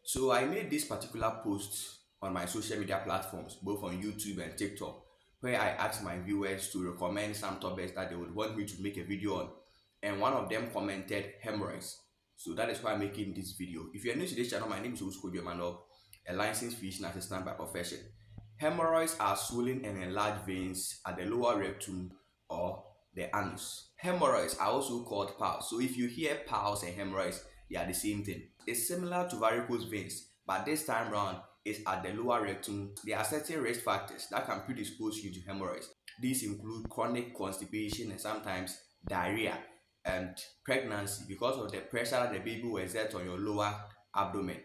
So I made this particular post on my social media platforms, both on YouTube and TikTok, where I asked my viewers to recommend some topics that they would want me to make a video on. And one of them commented hemorrhoids. So that is why I'm making this video. If you're new to this channel, my name is Usko Emmanuel, a licensed physician assistant by profession. Hemorrhoids are swollen and enlarged veins at the lower rectum or the anus. Hemorrhoids are also called piles. So if you hear piles and hemorrhoids, they are the same thing. It's similar to varicose veins, but this time around it's at the lower rectum. There are certain risk factors that can predispose you to hemorrhoids. These include chronic constipation and sometimes diarrhea and pregnancy because of the pressure that the baby will exert on your lower abdomen.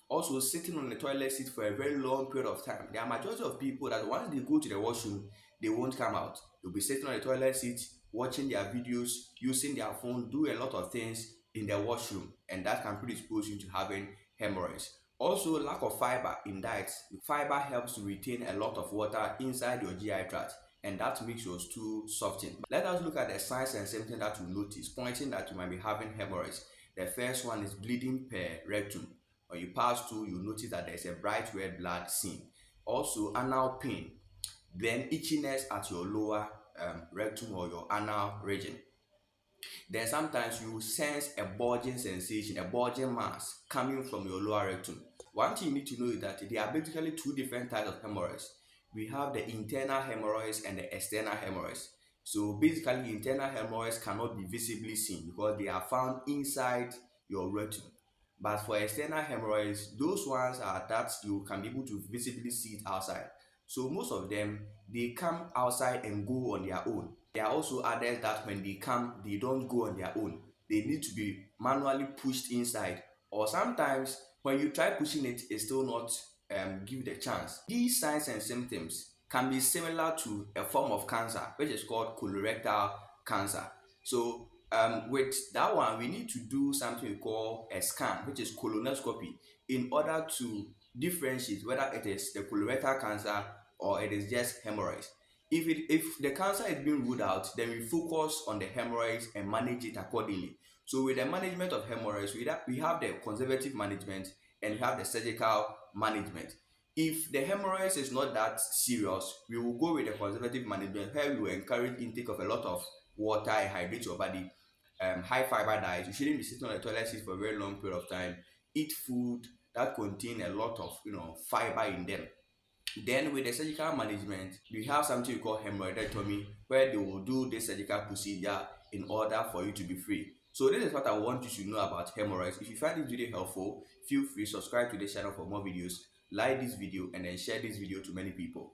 Also, sitting on the toilet seat for a very long period of time. There are majority of people that once they go to the washroom, they won't come out. They'll be sitting on the toilet seat, watching their videos, using their phone, do a lot of things in the washroom, and that can predispose you to having hemorrhoids. Also, lack of fiber in diet. Fiber helps to retain a lot of water inside your GI tract, and that makes your stool soften. Let us look at the signs and symptoms that you notice, pointing that you might be having hemorrhoids. The first one is bleeding per rectum. When you pass through, you notice that there's a bright red blood seen. Also, anal pain, then itchiness at your lower rectum or your anal region. Then sometimes you sense a bulging sensation, a bulging mass coming from your lower rectum. One thing you need to know is that there are basically two different types of hemorrhoids. We have the internal hemorrhoids and the external hemorrhoids. So basically, internal hemorrhoids cannot be visibly seen because they are found inside your rectum. But for external hemorrhoids, those ones are that you can be able to visibly see it outside. So most of them, they come outside and go on their own. There are also others that when they come, they don't go on their own. They need to be manually pushed inside. Or sometimes when you try pushing it, it's still not give the chance. These signs and symptoms can be similar to a form of cancer, which is called colorectal cancer. So with that one, we need to do something we call a scan, which is colonoscopy, in order to differentiate whether it is the colorectal cancer or it is just hemorrhoids. If the cancer is being ruled out, then we focus on the hemorrhoids and manage it accordingly. So with the management of hemorrhoids, we have the conservative management and we have the surgical management. If the hemorrhoids is not that serious, we will go with the conservative management where we will encourage intake of a lot of water and hydrate your body. High fiber diet. You shouldn't be sitting on the toilet seat for a very long period of time. Eat food that contain a lot of fiber in them. Then with the surgical management, we have something we call hemorrhoidectomy, where they will do this surgical procedure in order for you to be free. So this is what I want you to know about hemorrhoids. If you find this video helpful, feel free to subscribe to this channel for more videos, like this video, and then share this video to many people.